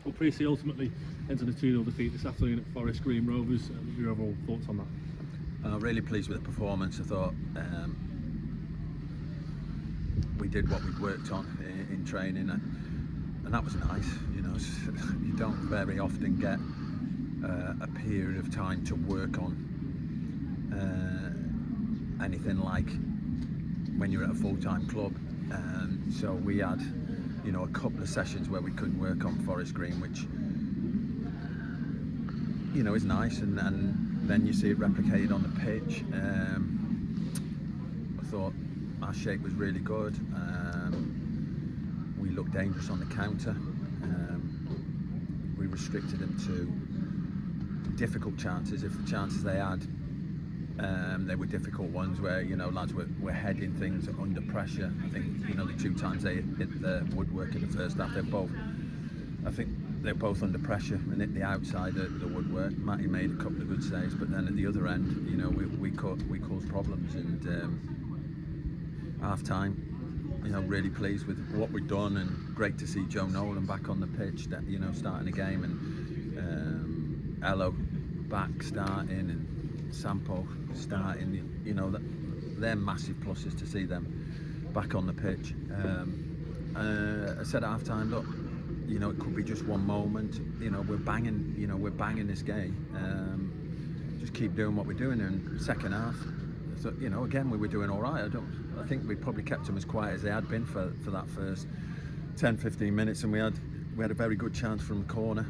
Well, Preecy ultimately entered a 2-0 defeat this afternoon at Forest Green Rovers. Your overall thoughts on that? Really pleased with the performance. I thought we did what we'd worked on in training, and that was nice. You know, you don't very often get a period of time to work on anything like when you're at a full-time club. So we had, you know, a couple of sessions where we couldn't work on Forest Green, which, you know, is nice, and then you see it replicated on the pitch. I thought our shape was really good. We looked dangerous on the counter. We restricted them to difficult chances. If the chances they had, they were difficult ones where, you know, lads were heading things under pressure. I think, you know, the 2 times they hit the woodwork in the first half, I think they're both under pressure and hit the outside of the woodwork. Matty made a couple of good saves, but then at the other end, you know, we caused problems. And half time, you know, really pleased with what we've done, and great to see Joe Nolan back on the pitch, you know, starting the game, and Ello back starting, and Sampo starting. You know, they're massive pluses to see them back on the pitch. I said at half time, look, you know, it could be just one moment. You know, we're banging this game. Just keep doing what we're doing. And second half, so, you know, again, we were doing all right. I think we probably kept them as quiet as they had been for that first 10-15 minutes, and we had a very good chance from the corner.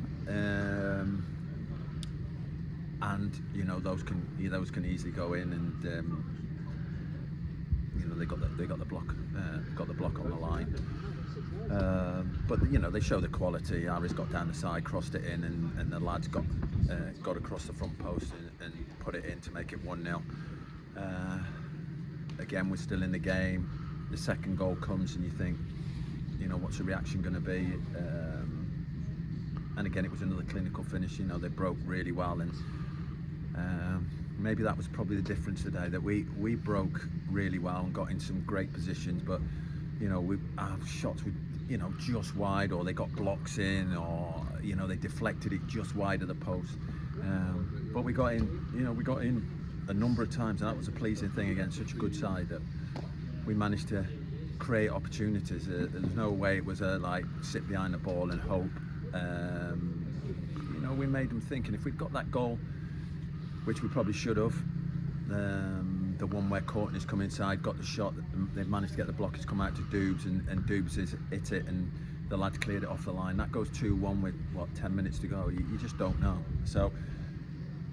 And you know, those can easily go in, and you know, they got the block on the line. But you know, they show the quality. Harris got down the side, crossed it in, and the lads got across the front post and put it in to make it 1-0. Again, we're still in the game. The second goal comes, and you think, you know, what's the reaction going to be? And again, it was another clinical finish. You know, they broke really well, and maybe that was probably the difference today, that we broke really well and got in some great positions, but you know, our shots were, you know, just wide, or they got blocks in, or you know, they deflected it just wide of the post. But we got in, you know, we got in a number of times, and that was a pleasing thing against such a good side, that we managed to create opportunities. There's no way it was like sit behind the ball and hope. You know, we made them think, and if we'd got that goal, which we probably should have, the one where Courtney's come inside, got the shot, they've managed to get the blockers come out to Doobs, and Doobs has hit it, and the lads cleared it off the line. That goes 2-1 with, what, 10 minutes to go. You just don't know. So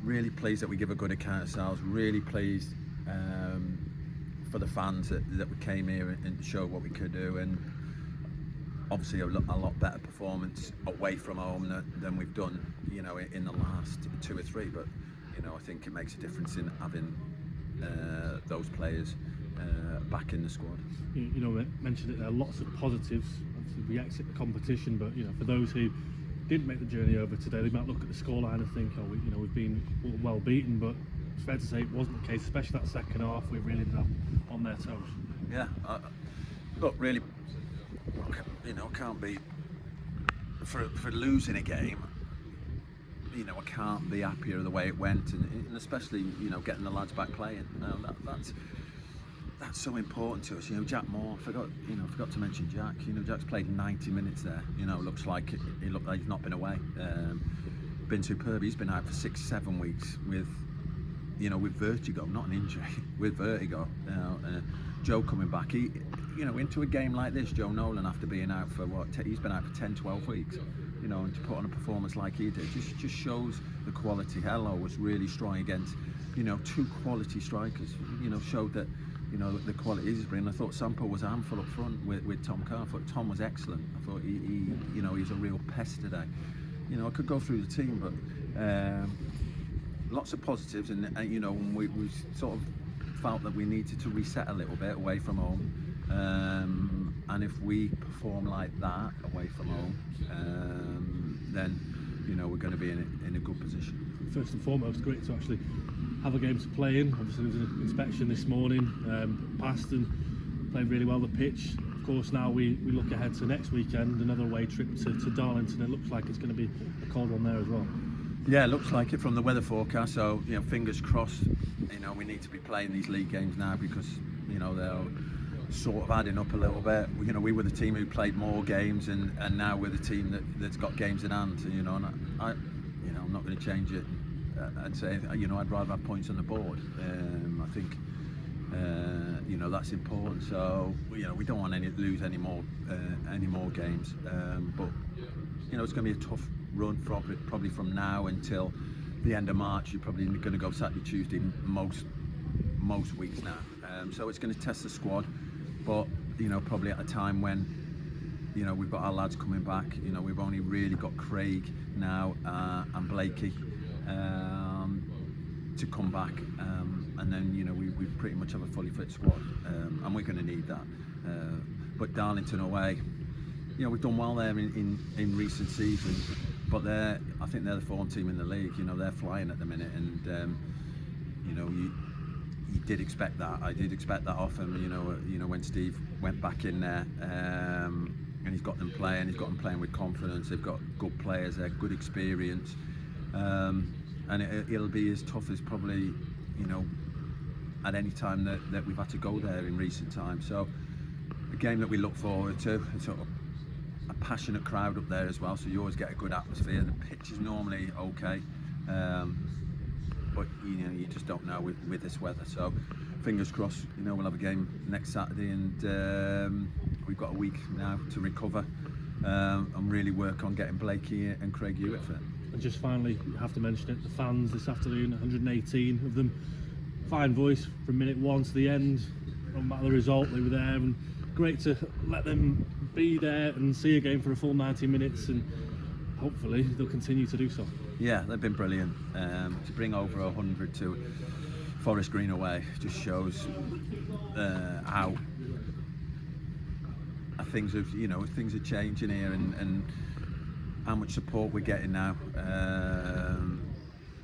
really pleased that we give a good account of ourselves, really pleased for the fans that we came here and showed what we could do, and obviously a lot better performance away from home than we've done, you know, in the last 2 or 3. But you know, I think it makes a difference in having those players back in the squad. You know, I mentioned it there, lots of positives. Obviously we exit the competition, but you know, for those who didn't make the journey over today, they might look at the scoreline and think, oh, you know, we've been well beaten, but it's fair to say it wasn't the case, especially that second half. We really did have on their toes. Yeah, look, really, you know, can't be for losing a game. You know, I can't be happier the way it went, and especially, you know, getting the lads back playing. You know, that's so important to us. You know, Jack Moore, forgot to mention Jack. You know, Jack's played 90 minutes there. You know, looks like he's not been away. Been superb. He's been out for 6-7 weeks with, you know, with vertigo, not an injury, with vertigo. You know, Joe coming back. He, you know, into a game like this, Joe Nolan, after being out for he's been out for 10-12 weeks. You know, and to put on a performance like he did just shows the quality. Hello was really strong against, you know, 2 quality strikers. You know, showed that, you know, the quality he's bringing. I thought Sampo was a handful up front with Tom Carr. I thought Tom was excellent. I thought he you know, he's a real pest today. You know, I could go through the team, but lots of positives, and you know, we sort of felt that we needed to reset a little bit away from home. And if we perform like that away from home, then, you know, we're going to be in a good position. First and foremost, great to actually have a game to play in. Obviously there was an inspection this morning, passed and played really well. The pitch Of course, now we look ahead to next weekend, another away trip to Darlington. It looks like it's going to be a cold one there as well. Yeah, it looks like it from the weather forecast. So fingers crossed. We need to be playing these league games now because they're sort of adding up a little bit. We were the team who played more games, and now we're the team that's got games in hand. And I'm not going to change it. I'd say I'd rather have points on the board. I think that's important. So we don't want to lose any more games. But it's going to be a tough run probably from now until the end of March. You're probably going to go Saturday, Tuesday most weeks now. So it's going to test the squad, but probably at a time when we've got our lads coming back. We've only really got Craig now and Blakey to come back, and then we pretty much have a fully fit squad, and we're going to need that. But Darlington away, we've done well there in recent seasons, but I think they're the form team in the league. They're flying at the minute, and you did expect that. I did expect that of him. When Steve went back in there, and he's got them playing. He's got them playing with confidence. They've got good players. They're good experience, and it'll be as tough as probably at any time that we've had to go there in recent times. So a game that we look forward to. It's sort of a passionate crowd up there as well, so you always get a good atmosphere. The pitch is normally okay, but you just don't know with this weather. So fingers crossed, we'll have a game next Saturday, and we've got a week now to recover and really work on getting Blakey and Craig Hewitt fit. And just finally, you have to mention it, the fans this afternoon, 118 of them, fine voice from minute one to the end. No matter the result, they were there, and great to let them be there and see a game for a full 90 minutes, and hopefully they'll continue to do so. Yeah, they've been brilliant. To bring over 100 to Forest Green away just shows how things are changing here, and how much support we're getting now.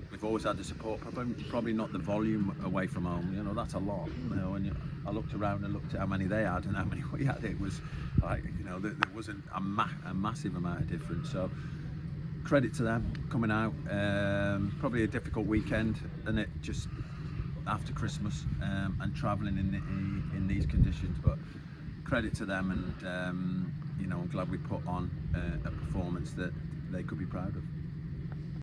We've always had the support, probably not the volume away from home. That's a lot. And I looked around and looked at how many they had and how many we had. It was like there wasn't a massive amount of difference. So credit to them coming out. Probably a difficult weekend, and it just after Christmas and travelling in these conditions. But credit to them, and I'm glad we put on a performance that they could be proud of.